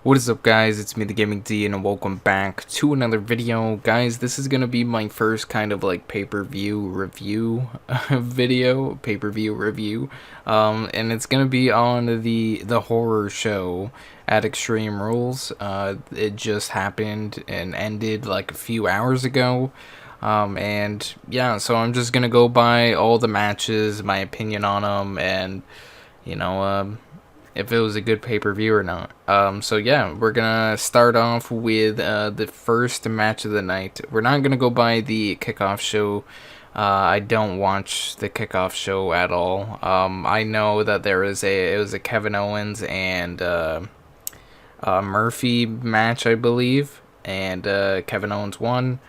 What is up, guys? It's me, TheGamingD, and welcome back to another video. Guys, this is gonna be my first kind of like pay-per-view review video, pay-per-view review, and it's gonna be on the horror show at Extreme Rules. It just happened and ended like a few hours ago. And yeah, so I'm just gonna go by all the matches, my opinion on them, and you know, if it was a good pay-per-view or not. So yeah, we're gonna start off with the first match of the night. We're not gonna go by the kickoff show. I don't watch the kickoff show at all. I know that it was a Kevin Owens and Murphy match, I believe, and Kevin Owens won.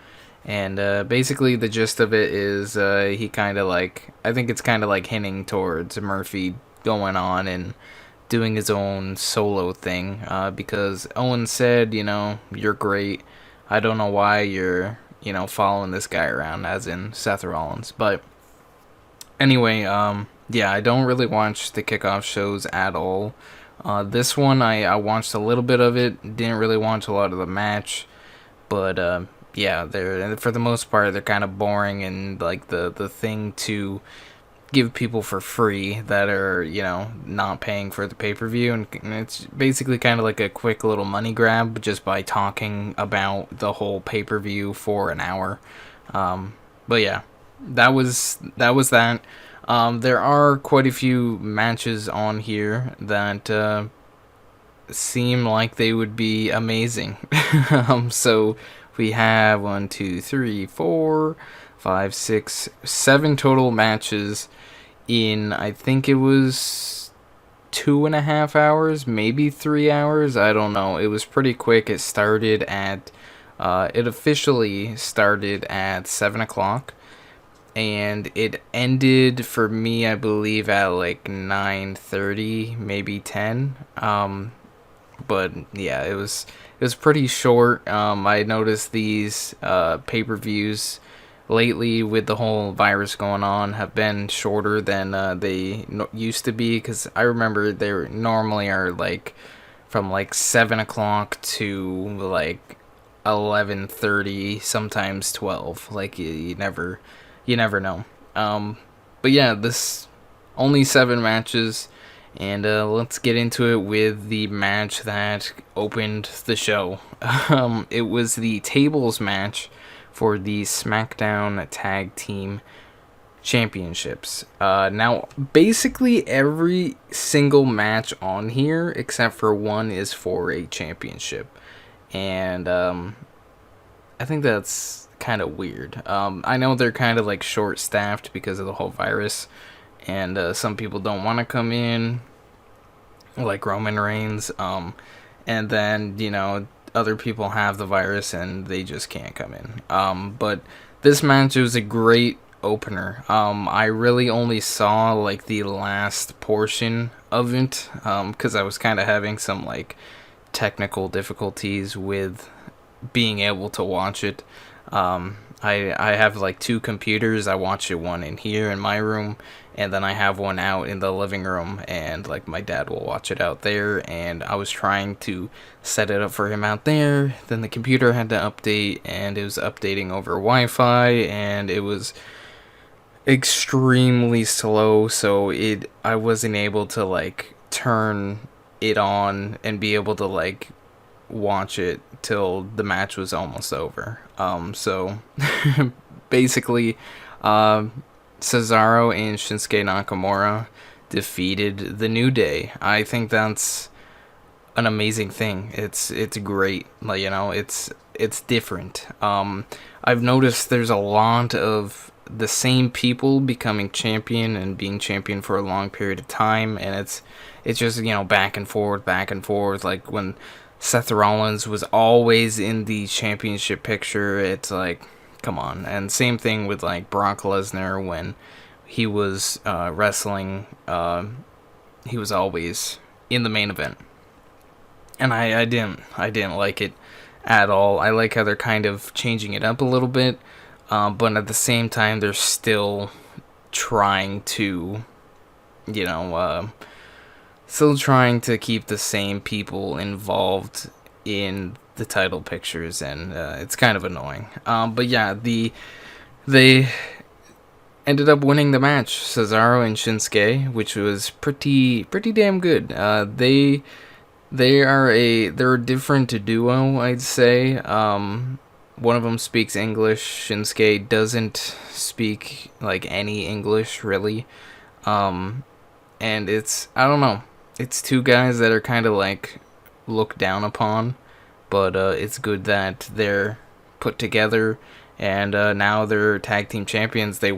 And basically the gist of it is he kind of like, I think it's kind of like hinting towards Murphy going on and doing his own solo thing, because Owen said, you're great. I don't know why you're, following this guy around, as in Seth Rollins. But anyway, yeah, I don't really watch the kickoff shows at all. This one, I watched a little bit of it, didn't really watch a lot of the match, but yeah, they're, for the most part, they're kind of boring, and like the thing to give people for free that are, not paying for the pay-per-view, and it's basically kind of like a quick little money grab just by talking about the whole pay-per-view for an hour. But yeah, that was that. There are quite a few matches on here that seem like they would be amazing. So we have 1, 2, 3, 4, 5, 6, 7 total matches in, I think it was 2.5 hours, maybe 3 hours. I don't know. It was pretty quick. It started at, it officially started at 7 o'clock, and it ended for me, I believe, at like 9:30, maybe 10. But yeah, it was pretty short. I noticed these pay-per-views lately, with the whole virus going on, have been shorter than they used to be, because I remember they normally are like from like 7 o'clock to like 11:30, sometimes 12. Like you never know. But yeah, this only 7 matches, and let's get into it with the match that opened the show. It was the tables match for the SmackDown Tag Team Championships. Now, basically every single match on here, except for one, is for a championship. And I think that's kind of weird. I know they're kind of like short-staffed because of the whole virus, and some people don't want to come in, like Roman Reigns. And then, other people have the virus and they just can't come in. But this match was a great opener. I really only saw like the last portion of it, because I was kind of having some like technical difficulties with being able to watch it. I have like 2 computers. I watch it, one in here in my room, and then I have one out in the living room, and like my dad will watch it out there. And I was trying to set it up for him out there, then the computer had to update, and it was updating over Wi-Fi, and it was extremely slow, so I wasn't able to like turn it on and be able to like watch it till the match was almost over. So basically, Cesaro and Shinsuke Nakamura defeated the New Day. I think that's an amazing thing. It's great. Like, it's different. I've noticed there's a lot of the same people becoming champion and being champion for a long period of time, and it's just, back and forth. Like when Seth Rollins was always in the championship picture, it's like, come on. And same thing with like Brock Lesnar when he was wrestling. He was always in the main event, and I didn't like it at all. I like how they're kind of changing it up a little bit, but at the same time they're still trying to, still trying to keep the same people involved in the title pictures, and it's kind of annoying. But yeah, they ended up winning the match, Cesaro and Shinsuke, which was pretty damn good. They're a different duo, I'd say. One of them speaks English. Shinsuke doesn't speak like any English really. And it's, I don't know. It's two guys that are kind of like looked down upon, but it's good that they're put together, and now they're tag team champions. They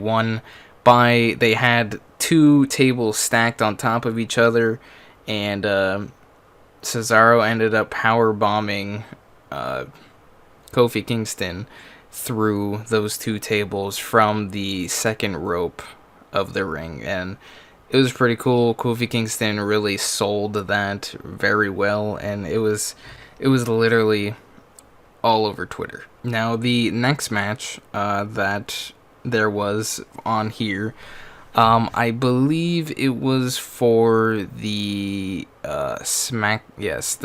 had two tables stacked on top of each other, and Cesaro ended up power bombing Kofi Kingston through those two tables from the second rope of the ring, and it was pretty cool. Kofi Kingston really sold that very well, and it was literally all over Twitter. Now the next match that there was on here, I believe it was for the the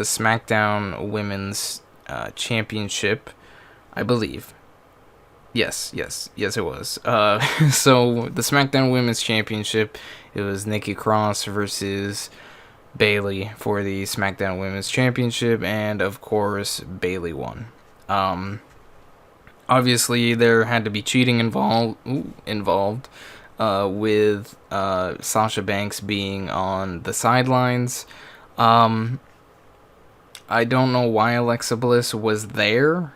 SmackDown Women's Championship, I believe. Yes, it was. So the SmackDown Women's Championship, it was Nikki Cross versus Bayley for the SmackDown Women's Championship, and of course Bayley won. Obviously there had to be cheating involved, with Sasha Banks being on the sidelines. I don't know why Alexa Bliss was there.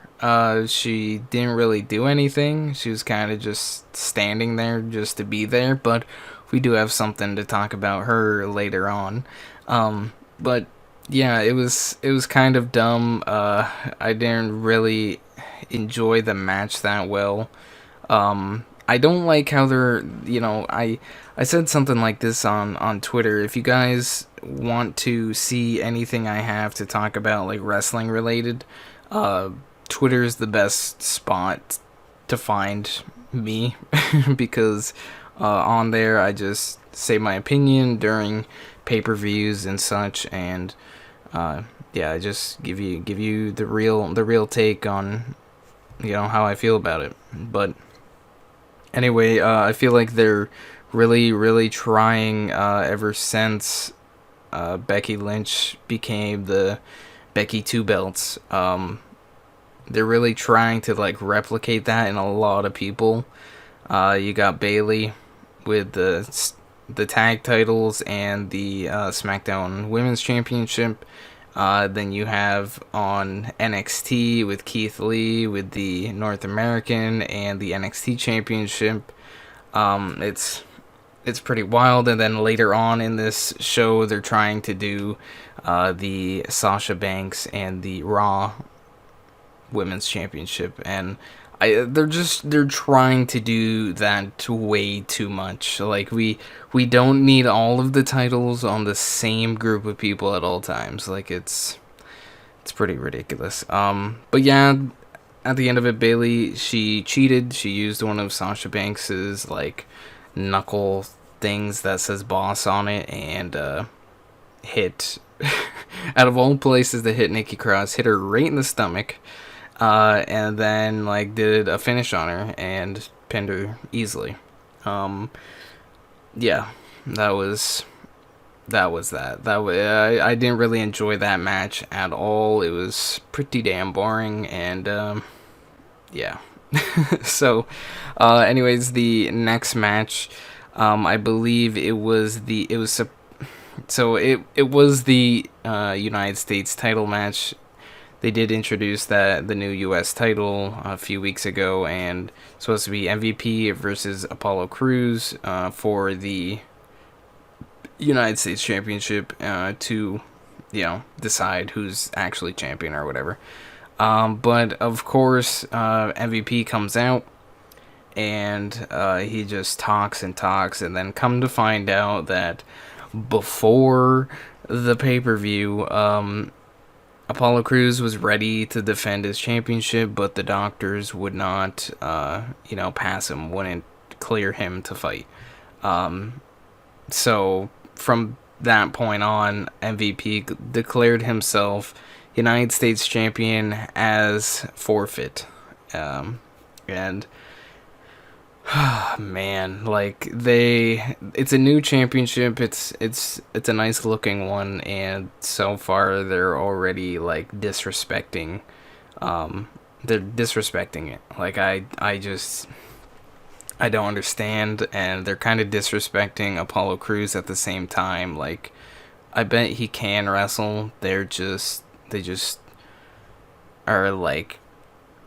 She didn't really do anything. She was kind of just standing there just to be there, but we do have something to talk about her later on. But yeah, it was kind of dumb. I didn't really enjoy the match that well. I don't like how I said something like this on Twitter. If you guys want to see anything I have to talk about, like wrestling related, Twitter's the best spot to find me because on there I just say my opinion during pay-per-views and such, and yeah, I just give you the real take on how I feel about it. But anyway, I feel like they're really trying ever since Becky Lynch became the Becky Two Belts. They're really trying to like replicate that in a lot of people. You got Bayley with the tag titles and the SmackDown Women's Championship. Then you have on NXT with Keith Lee with the North American and the NXT Championship. It's pretty wild. And then later on in this show, they're trying to do the Sasha Banks and the Raw Women's Championship, and they're trying to do that way too much. Like we don't need all of the titles on the same group of people at all times. Like it's pretty ridiculous. But yeah, at the end of it, Bayley, she cheated. She used one of Sasha Banks's like knuckle things that says boss on it, and hit out of all places to hit Nikki Cross, hit her right in the stomach. And then like did a finish on her and pinned her easily. Yeah, that was that. I didn't really enjoy that match at all. It was pretty damn boring, and yeah. So, anyways, the next match, I believe it was the United States title match. They did introduce the new U.S. title a few weeks ago, and it's supposed to be MVP versus Apollo Crews for the United States Championship to, decide who's actually champion or whatever. But of course, MVP comes out, and he just talks and talks, and then come to find out that before the pay-per-view, Apollo Crews was ready to defend his championship, but the doctors would not, pass him, wouldn't clear him to fight. So from that point on, MVP declared himself United States champion as forfeit. And man, like it's a new championship. It's a nice looking one, and so far they're already like disrespecting. They're disrespecting it. Like I don't understand, and they're kind of disrespecting Apollo Crews at the same time. Like, I bet he can wrestle. They just are like,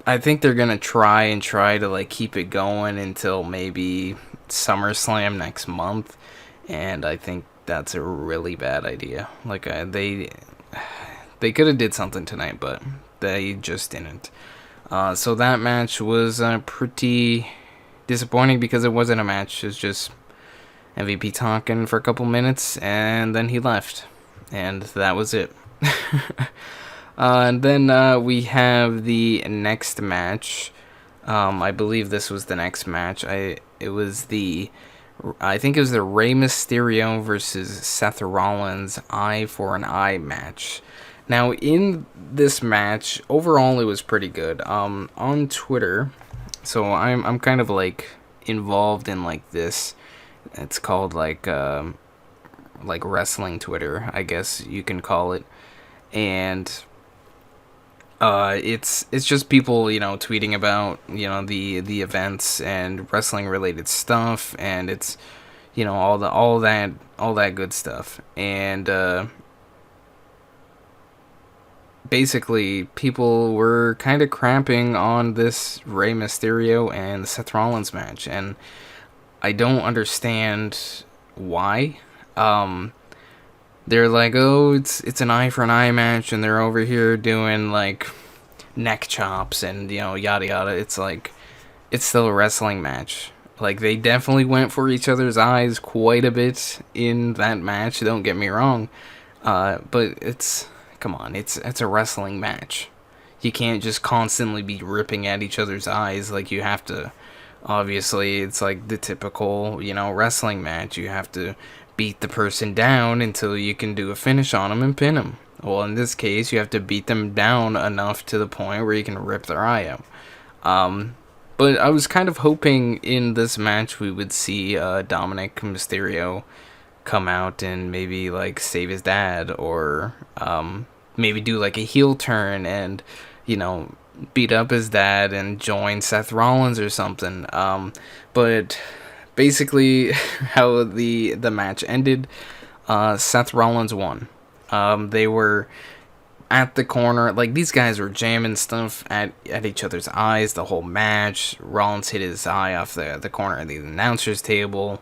I think they're gonna try to like keep it going until maybe SummerSlam next month, and I think that's a really bad idea. Like, they could have did something tonight, but they just didn't. So that match was pretty disappointing because it wasn't a match. It was just MVP talking for a couple minutes, and then he left, and that was it. And then we have the next match. I believe this was the next match. I think it was the Rey Mysterio versus Seth Rollins eye for an eye match. Now, in this match, overall it was pretty good. On Twitter, so I'm kind of like involved in like this. It's called like wrestling Twitter, I guess you can call it, and it's just people, tweeting about, the events and wrestling related stuff, and it's, all that good stuff. And basically people were kind of crapping on this Rey Mysterio and Seth Rollins match, and I don't understand why. They're like, oh, it's an eye for an eye match, and they're over here doing like neck chops and yada yada. It's like, it's still a wrestling match. Like, they definitely went for each other's eyes quite a bit in that match. Don't get me wrong, but come on, it's a wrestling match. You can't just constantly be ripping at each other's eyes. Like, you have to. Obviously, it's like the typical, wrestling match. You have to beat the person down until you can do a finish on them and pin them. Well, in this case, you have to beat them down enough to the point where you can rip their eye out. But I was kind of hoping in this match we would see Dominic Mysterio come out and maybe like save his dad, or maybe do like a heel turn and beat up his dad and join Seth Rollins or something. But basically how the match ended, Seth Rollins won. They were at the corner, like, these guys were jamming stuff at each other's eyes the whole match. Rollins hit his eye off the corner of the announcer's table.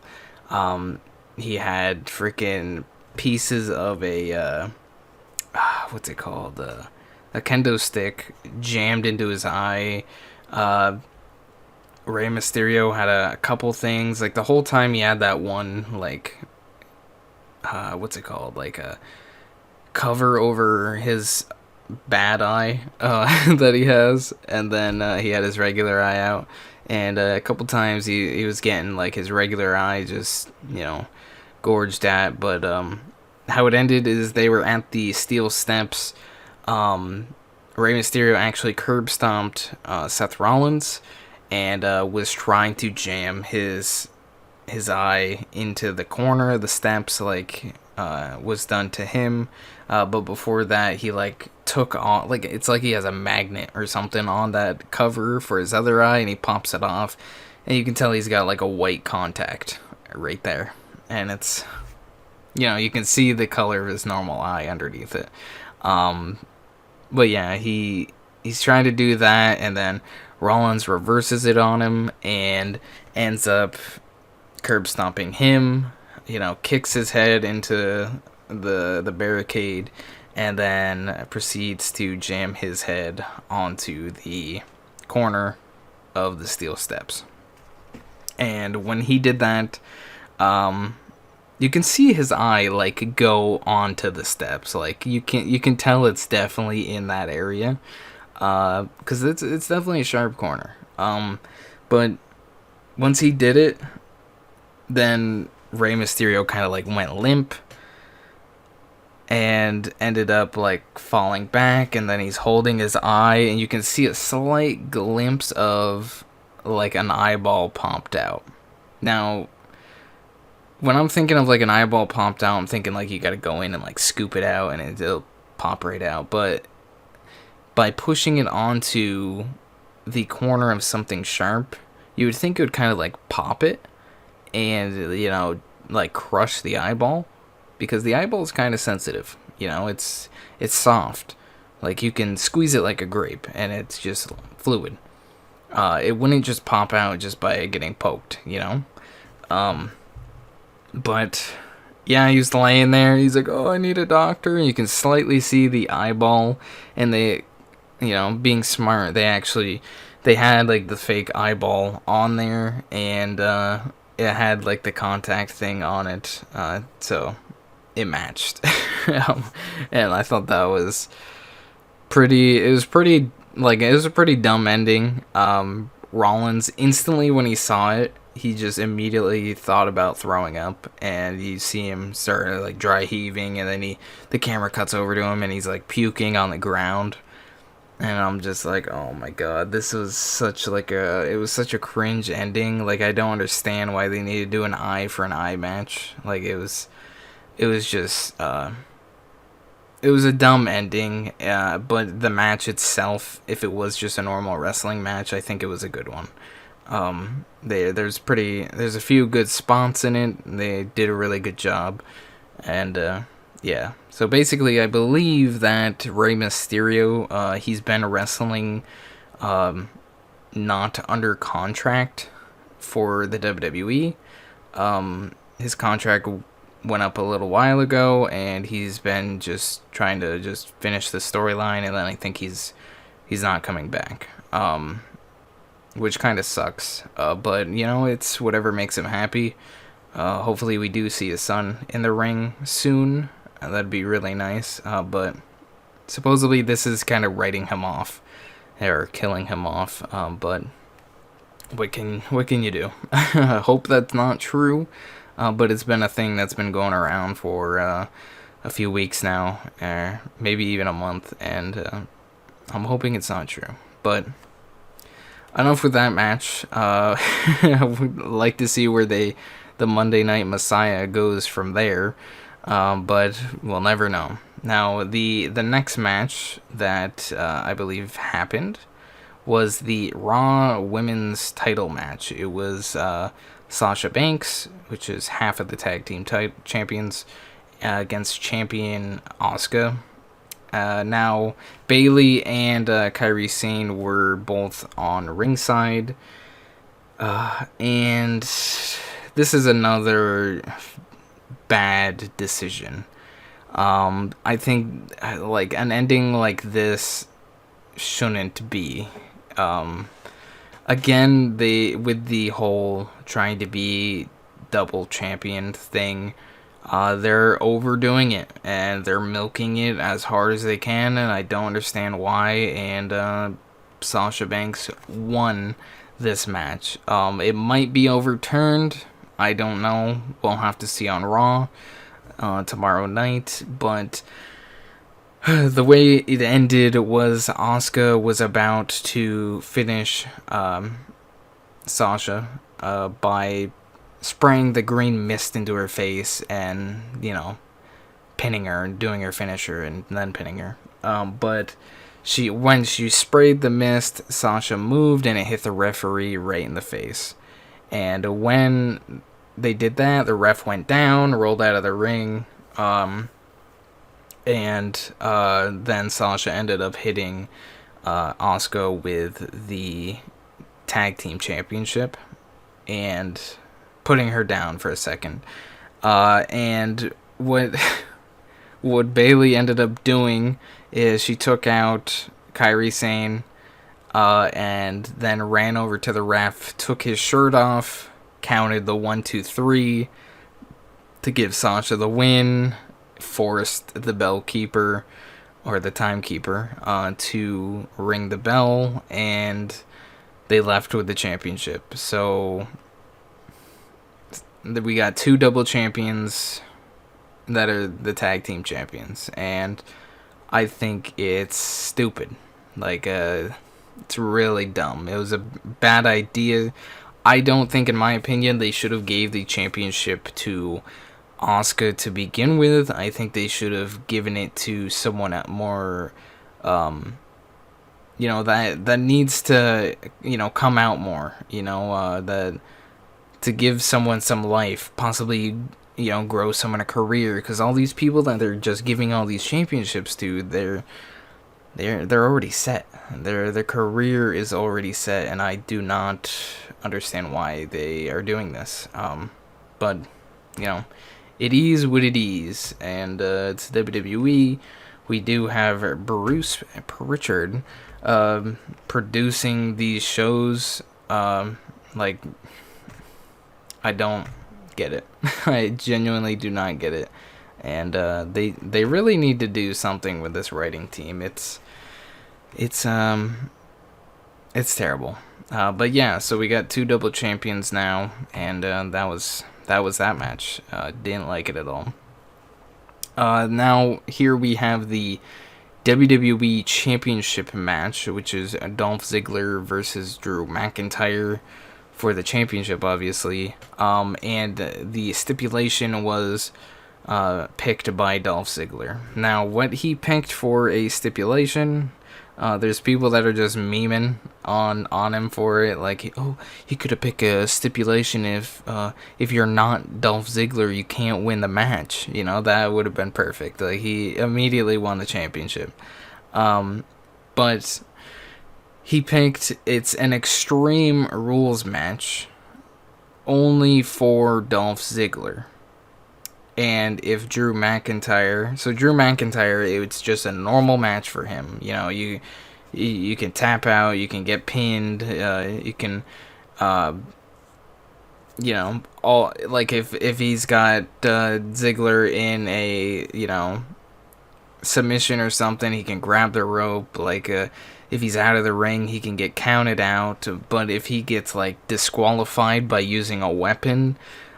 He had freaking pieces of a what's it called, a kendo stick jammed into his eye. Rey Mysterio had a couple things, like, the whole time he had that one, like, what's it called, like a cover over his bad eye that he has, and then he had his regular eye out, and a couple times he was getting like his regular eye just gorged at. But how it ended is they were at the steel steps. Rey Mysterio actually curb stomped Seth Rollins and was trying to jam his eye into the corner of the steps, like was done to him. But before that, he like took on, like, it's like he has a magnet or something on that cover for his other eye, and he pops it off, and you can tell he's got like a white contact right there, and it's, you can see the color of his normal eye underneath it. But yeah, he's trying to do that, and then Rollins reverses it on him and ends up curb stomping him, kicks his head into the barricade, and then proceeds to jam his head onto the corner of the steel steps. And when he did that, you can see his eye like go onto the steps. Like, you can tell it's definitely in that area, because it's definitely a sharp corner. But once he did it, then Rey Mysterio kind of like went limp. and ended up like falling back, and then he's holding his eye, and you can see a slight glimpse of like an eyeball popped out. Now, when I'm thinking of like an eyeball popped out, I'm thinking like you gotta go in and like scoop it out and it'll pop right out. But by pushing it onto the corner of something sharp, you would think it would kind of like pop it and, you know, like crush the eyeball, because the eyeball is kind of sensitive. You know, it's soft. Like you can squeeze it like a grape and it's just fluid. It wouldn't just pop out just by getting poked, you know? But yeah, he was laying there. He's like, "Oh, I need a doctor." And you can slightly see the eyeball, and they, you know, being smart, they had like the fake eyeball on there, and it had like the contact thing on it, so it matched. And I thought that was pretty. It was pretty like it was a pretty dumb ending. Rollins instantly when he saw it, he just immediately thought about throwing up, and you see him start like dry heaving, and then the camera cuts over to him and he's like puking on the ground, and I'm just like, oh my god, this was such it was such a cringe ending. Like, I don't understand why they needed to do an eye for an eye match. Like, it was just it was a dumb ending, but the match itself, if it was just a normal wrestling match, I think it was a good one. There's a few good spots in it. They did a really good job, and yeah. So basically, I believe that Rey Mysterio, he's been wrestling, not under contract for the WWE. His contract went up a little while ago, and he's been just trying to just finish the storyline, and then I think he's not coming back. Which kind of sucks. But, you know, it's whatever makes him happy. Hopefully we do see his son in the ring soon. That'd be really nice. But supposedly this is kind of writing him off, or killing him off. But what can you do? I hope that's not true. But it's been a thing that's been going around for a few weeks now, maybe even a month, and I'm hoping it's not true. But enough with that match. I would like to see where the Monday Night Messiah goes from there, but we'll never know. Now, the next match that I believe happened was the Raw Women's Title match. It was Sasha Banks, which is half of the tag team champions, against champion Asuka. Now, Bayley and Kairi Sane were both on ringside, and this is another bad decision. I think like an ending like this shouldn't be. Again, with the whole trying to be double champion thing, they're overdoing it, and they're milking it as hard as they can, and I don't understand why, and Sasha Banks won this match. It might be overturned, I don't know, we'll have to see on Raw tomorrow night, but the way it ended was Asuka was about to finish Sasha by spraying the green mist into her face and, you know, pinning her and doing her finisher and then pinning her. But when she sprayed the mist, Sasha moved and it hit the referee right in the face. And when they did that, the ref went down, rolled out of the ring, and then Sasha ended up hitting Asuka with the tag team championship and putting her down for a second. And what Bayley ended up doing is she took out Kairi Sane and then ran over to the ref, took his shirt off, counted the 1, 2, 3 to give Sasha the win, forced the bell keeper or the timekeeper to ring the bell, and they left with the championship. So we got 2 double champions that are the tag team champions, and I think it's stupid. Like, it's really dumb. It was a bad idea. I don't think, in my opinion, they should have gave the championship to Asuka to begin with. I think they should have given it to someone more, that needs to, come out more. That to give someone some life, possibly, grow someone a career. Because all these people that they're just giving all these championships to, they're already set. Their career is already set, and I do not understand why they are doing this. But it is what it is, and it's WWE. We do have Bruce Pritchard producing these shows. Like, I don't get it. I genuinely do not get it, and they really need to do something with this writing team. It's terrible. But yeah, so we got 2 double champions now, and that was that match. Didn't like it at all. Now here we have the WWE Championship match, which is Dolph Ziggler versus Drew McIntyre for the championship, obviously. And the stipulation was picked by Dolph Ziggler. Now, what he picked for a stipulation, there's people that are just memeing on him for it, like, oh, he could have picked a stipulation if you're not Dolph Ziggler, you can't win the match. That would have been perfect. Like, he immediately won the championship. But he picked, it's an Extreme Rules match only for Dolph Ziggler. And if Drew McIntyre, it's just a normal match for him. You can tap out, you can get pinned, you can, all, like, if he's got Ziggler in a, submission or something, he can grab the rope. Like, if he's out of the ring, he can get counted out. But if he gets, like, disqualified by using a weapon,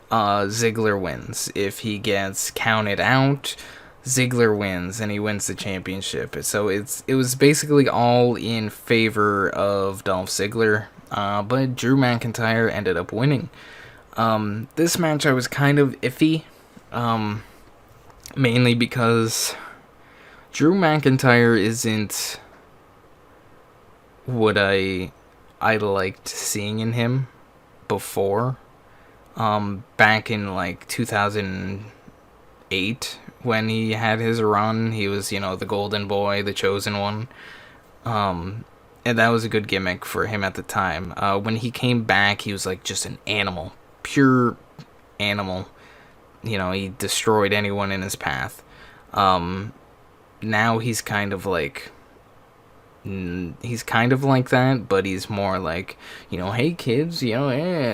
Ziggler wins. If he gets counted out, Ziggler wins, and he wins the championship. So it was basically all in favor of Dolph Ziggler, but Drew McIntyre ended up winning. This match I was kind of iffy, mainly because Drew McIntyre isn't what I liked seeing in him before. Back in like 2008 when he had his run, he was, the golden boy, the chosen one. And that was a good gimmick for him at the time. When he came back, he was like just an animal, pure animal. He destroyed anyone in his path. Now he's kind of like that, but he's more like, hey kids,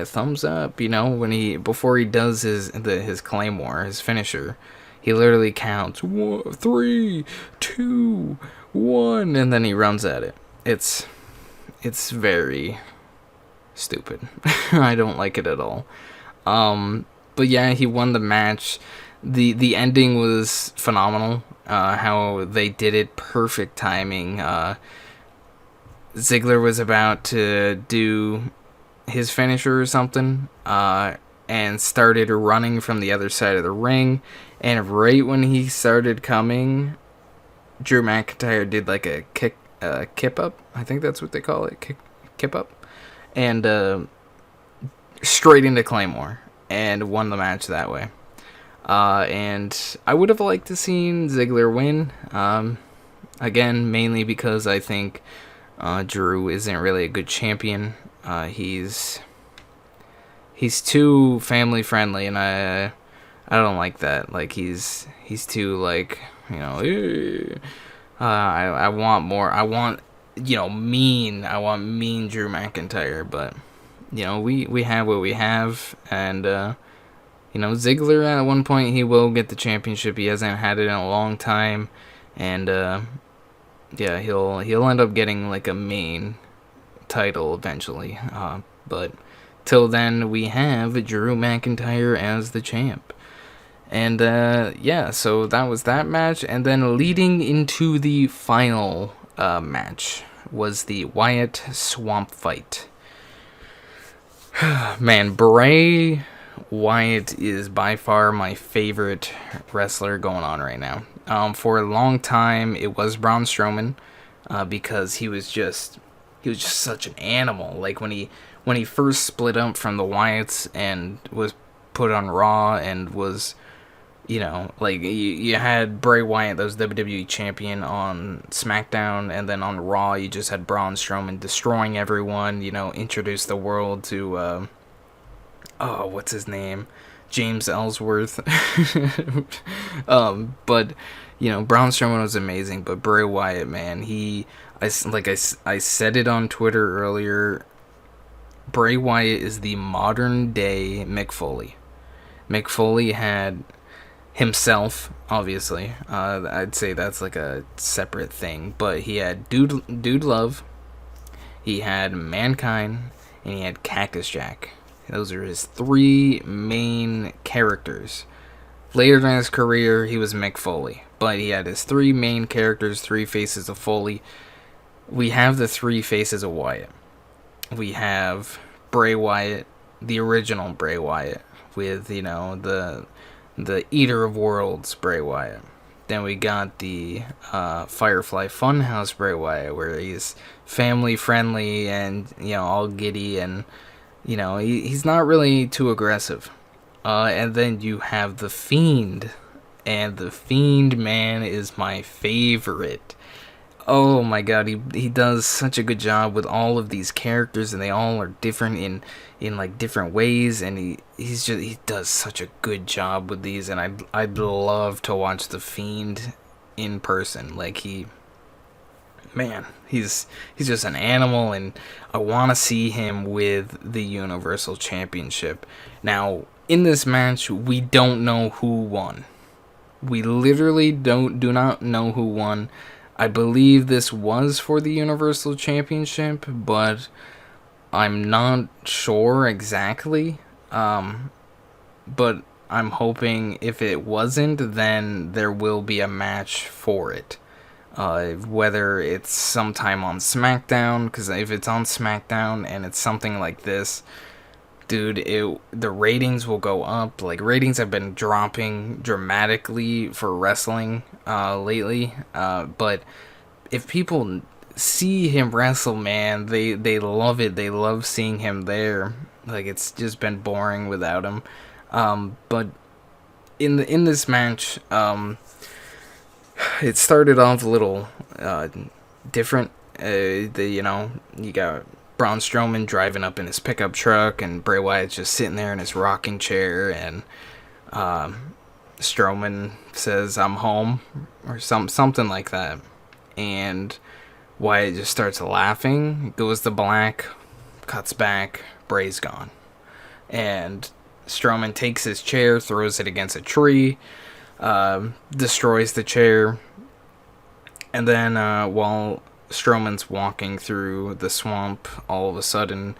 thumbs up, before he does his claymore, his finisher, he literally counts 3, 2, 1, and then he runs at it. It's very stupid. I don't like it at all. But yeah, he won the match. The ending was phenomenal. How they did it, perfect timing. Ziggler was about to do his finisher or something, and started running from the other side of the ring, and right when he started coming, Drew McIntyre did like a kip up, I think that's what they call it, kip up, and straight into Claymore, and won the match that way. And I would have liked to seen Ziggler win, again, mainly because I think Drew isn't really a good champion. He's too family friendly, and I don't like that. Like, he's too, like, I want more. I want, mean. I want mean Drew McIntyre, but we have what we have, and Ziggler at one point he will get the championship. He hasn't had it in a long time, and yeah, he'll end up getting like a main title eventually. But till then, we have Drew McIntyre as the champ. And yeah, so that was that match. And then leading into the final match was the Wyatt Swamp Fight. Man, Bray Wyatt is by far my favorite wrestler going on right now. For a long time, it was Braun Strowman, because he was just such an animal. Like when he first split up from the Wyatts and was put on Raw and was, like you had Bray Wyatt, that was WWE champion, on SmackDown, and then on Raw you just had Braun Strowman destroying everyone. Introduce the world to what's his name, James Ellsworth. But Braun Strowman was amazing, but Bray Wyatt, man, I said it on Twitter earlier. Bray Wyatt is the modern day Mick Foley. Mick Foley had himself, obviously. I'd say that's like a separate thing, but he had Dude Love, he had Mankind, and he had Cactus Jack. Those are his three main characters. Later in his career, he was Mick Foley, but he had his three main characters, three faces of Foley. We have the three faces of Wyatt. We have Bray Wyatt, the original Bray Wyatt, with the Eater of Worlds Bray Wyatt. Then we got the Firefly Funhouse Bray Wyatt, where he's family friendly and all giddy, and he's not really too aggressive. And then you have the Fiend, and the Fiend, man, is my favorite. Oh my god, he does such a good job with all of these characters, and they all are different in like different ways, and he does such a good job with these, and I'd love to watch the Fiend in person. Like he's just an animal, and I want to see him with the Universal Championship. Now, in this match, we don't know who won. We literally do not know who won. I believe this was for the Universal Championship, but I'm not sure exactly. But I'm hoping if it wasn't, then there will be a match for it. Whether it's sometime on SmackDown, because if it's on SmackDown and it's something like this, dude, the ratings will go up. Like, ratings have been dropping dramatically for wrestling lately. But if people see him wrestle, man, they love it. They love seeing him there. Like, it's just been boring without him. But in this match, it started off a little different. You got Braun Strowman driving up in his pickup truck, and Bray Wyatt's just sitting there in his rocking chair, and Strowman says, "I'm home," or something like that, and Wyatt just starts laughing, goes to black, cuts back, Bray's gone, and Strowman takes his chair, throws it against a tree, destroys the chair, and then while Strowman's walking through the swamp, all of a sudden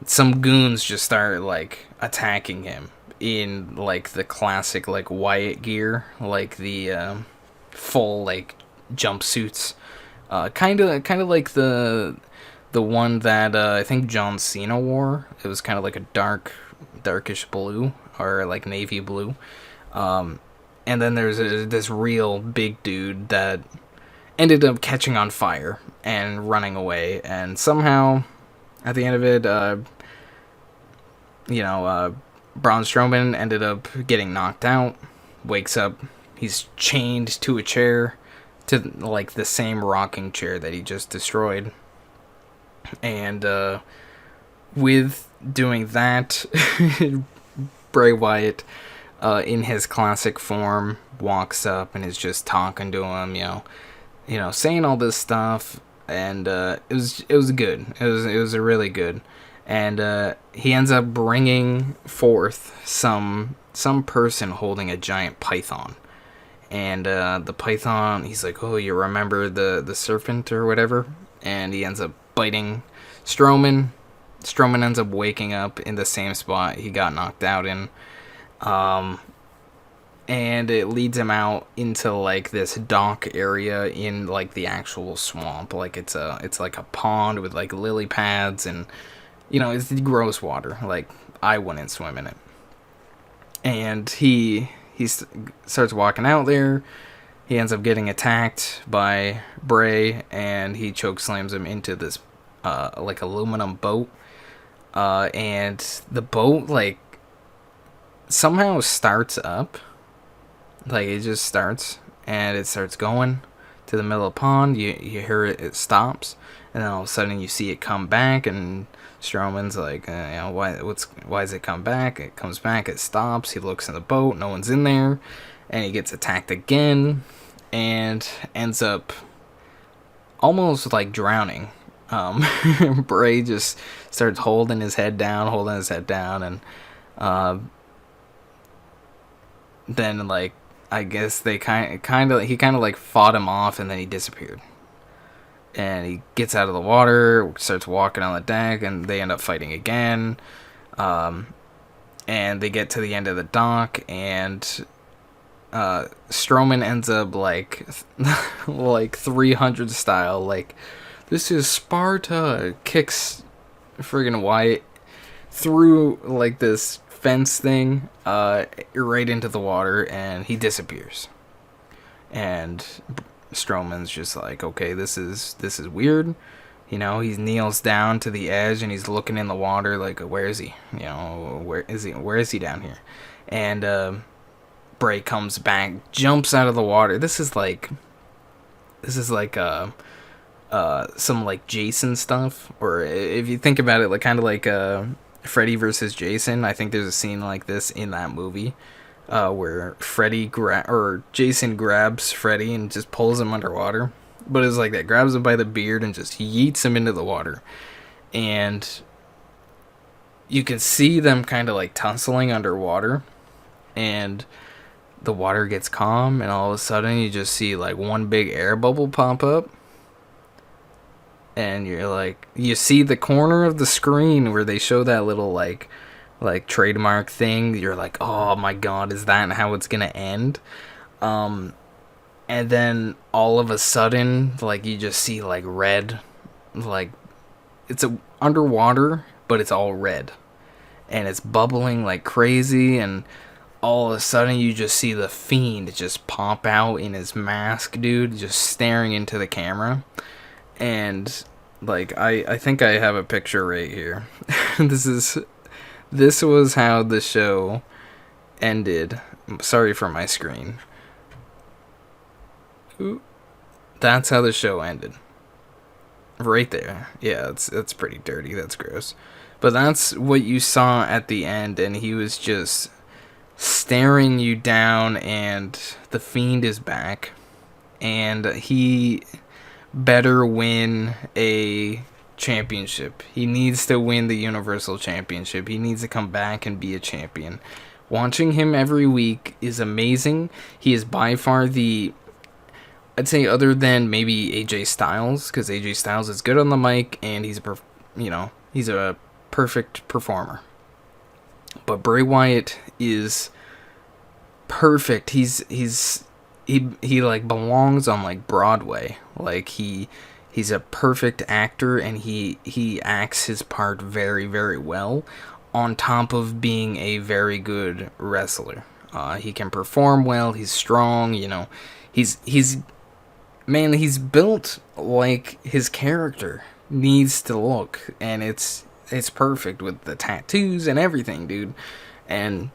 some goons just start like attacking him in like the classic like Wyatt gear, like the full like jumpsuits, kind of like the one that I think John Cena wore. It was kind of like a darkish blue, or like navy blue. And then there's this real big dude that ended up catching on fire and running away, and somehow at the end of it, Braun Strowman ended up getting knocked out, wakes up, he's chained to a chair, to like the same rocking chair that he just destroyed, and with doing that, Bray Wyatt, in his classic form, walks up and is just talking to him, saying all this stuff, and it was good. It was a really good, and he ends up bringing forth some person holding a giant python, and the python, he's like, "Oh, you remember the serpent or whatever?" And he ends up biting Strowman. Strowman ends up waking up in the same spot he got knocked out in. and it leads him out into like this dock area in like the actual swamp. Like it's like a pond with like lily pads, and it's gross water. Like I wouldn't swim in it. And he starts walking out there. He ends up getting attacked by Bray, and he chokeslams him into this like aluminum boat. And the boat like somehow starts up. Like it just starts, and it starts going to the middle of the pond. You hear it, it stops, and then all of a sudden you see it come back, and Strowman's like, why does it come back? It comes back, it stops. He looks in the boat, no one's in there, and he gets attacked again, and ends up almost like drowning. Bray just starts holding his head down, and then like I guess they he kind of like fought him off, and then he disappeared. And he gets out of the water, starts walking on the deck, and they end up fighting again. And they get to the end of the dock, and Strowman ends up like like 300 style, like, this is Sparta, kicks friggin' Wyatt through like this fence thing right into the water, and he disappears. And Strowman's just like, okay, this is weird. He kneels down to the edge, and he's looking in the water like, where is he? Where is he down here? And Bray comes back, jumps out of the water. This is like some like Jason stuff, or if you think about it, like kind of like Freddy versus Jason. I think there's a scene like this in that movie, where Jason grabs Freddy and just pulls him underwater. But it's like that, grabs him by the beard and just yeets him into the water. And you can see them kind of like tussling underwater, and the water gets calm, and all of a sudden you just see like one big air bubble pop up. And you're like, you see the corner of the screen where they show that little like trademark thing. You're like, oh my god, is that how it's gonna end? And then all of a sudden, like, you just see like red, like it's underwater, but it's all red, and it's bubbling like crazy. And all of a sudden you just see the Fiend just pop out in his mask, dude, just staring into the camera. And like I think I have a picture right here. This was how the show ended. Sorry for my screen. Ooh. That's how the show ended. Right there. Yeah, that's pretty dirty. That's gross. But that's what you saw at the end, and he was just staring you down, and the Fiend is back, and he better win a championship. He needs to win the Universal Championship. He needs to come back and be a champion. Watching him every week is amazing. He is by far I'd say, other than maybe AJ Styles, because AJ Styles is good on the mic, and he's a perfect performer. But Bray Wyatt is perfect. He like belongs on like Broadway. Like he's a perfect actor, and he acts his part very, very well, on top of being a very good wrestler. He can perform well. He's strong. He's built like his character needs to look, and it's perfect with the tattoos and everything, dude. And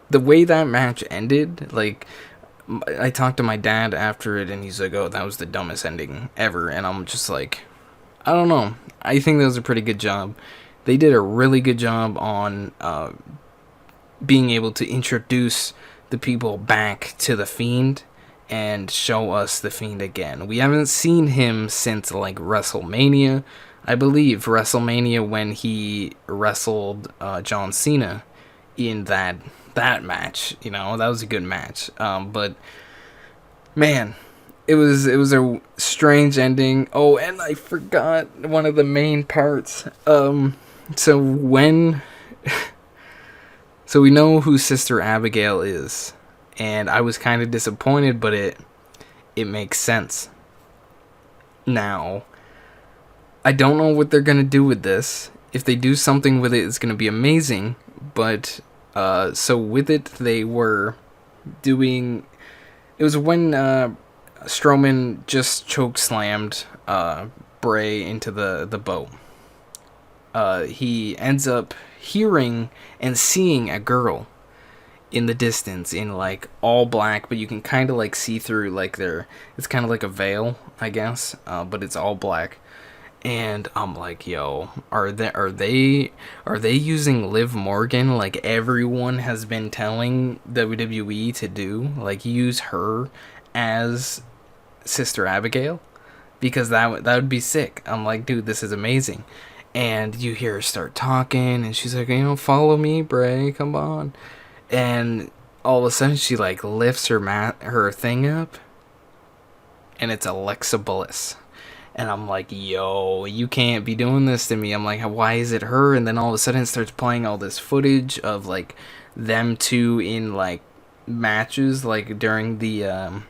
the way that match ended, like, I talked to my dad after it, and he's like, oh, that was the dumbest ending ever. And I'm just like, I don't know. I think that was a pretty good job. They did a really good job on being able to introduce the people back to the Fiend and show us the Fiend again. We haven't seen him since like WrestleMania. I believe WrestleMania, when he wrestled John Cena in that match. That was a good match. But man, it was a strange ending. Oh, and I forgot one of the main parts. So we know who Sister Abigail is, and I was kind of disappointed, but it makes sense. Now, I don't know what they're gonna do with this. If they do something with it, it's gonna be amazing. But so with it, they were doing. It was when Strowman just choke slammed Bray into the boat. He ends up hearing and seeing a girl in the distance in like all black, but you can kind of like see through like it's kind of like a veil, I guess, but it's all black. And I'm like, yo, are they using Liv Morgan like everyone has been telling WWE to do? Like use her as Sister Abigail? Because that would be sick. I'm like, dude, this is amazing. And you hear her start talking, and she's like, follow me, Bray, come on. And all of a sudden, she like lifts her thing up, and it's Alexa Bliss. And I'm like, yo, you can't be doing this to me. I'm like, why is it her? And then all of a sudden it starts playing all this footage of like them two in like matches, like during the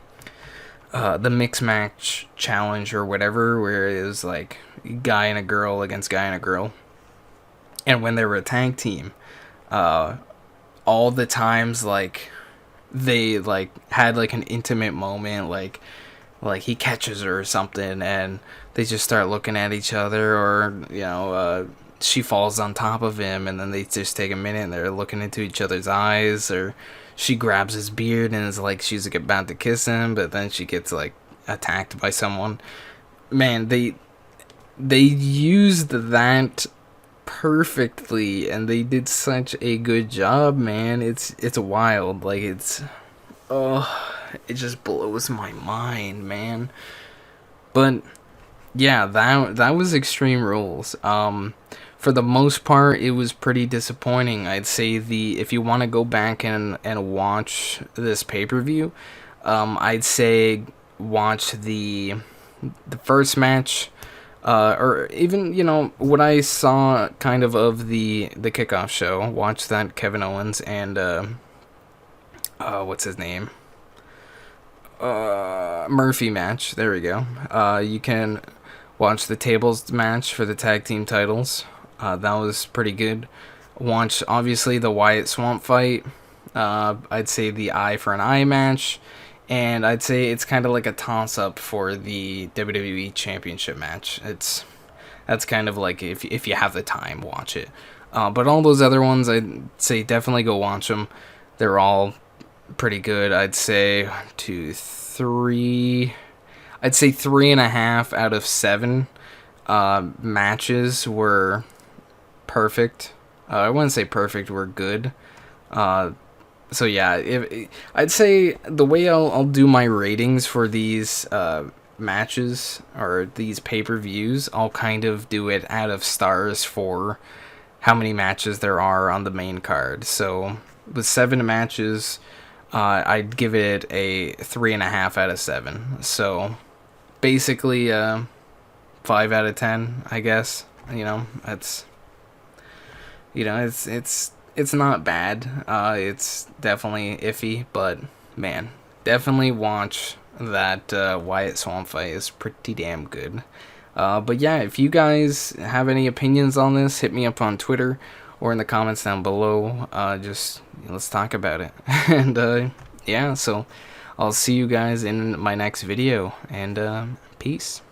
mixed match challenge or whatever, where it was like guy and a girl against guy and a girl. And when they were a tag team, all the times like they like had like an intimate moment, like he catches her or something, and they just start looking at each other, or she falls on top of him, and then they just take a minute and they're looking into each other's eyes, or she grabs his beard and is like she's like about to kiss him, but then she gets like attacked by someone. Man, they used that perfectly, and they did such a good job, man. It's wild. Like it just blows my mind, man. But yeah, that was Extreme Rules. For the most part, it was pretty disappointing. I'd say if you want to go back and watch this pay-per-view, I'd say watch the first match, or even what I saw kind of the kickoff show. Watch that Kevin Owens and what's his name? Murphy match. There we go. You can watch the tables match for the tag team titles. That was pretty good. Watch obviously the Wyatt Swamp fight. I'd say the eye for an eye match, and I'd say it's kind of like a toss up for the WWE Championship match. That's kind of like if you have the time, watch it. But all those other ones, I'd say definitely go watch them. They're all pretty good. I'd say 3.5 out of 7 matches were perfect. I wouldn't say perfect, were good. So yeah, I'd say the way I'll do my ratings for these matches or these pay-per-views, I'll kind of do it out of stars for how many matches there are on the main card. So with 7 matches, I'd give it a 3.5 out of 7. So basically 5 out of 10, I guess. That's it's not bad. It's definitely iffy, but man, definitely watch that Wyatt Swamp fight. Is pretty damn good. But yeah, if you guys have any opinions on this, hit me up on Twitter or in the comments down below. Just let's talk about it. And yeah, so I'll see you guys in my next video, and peace.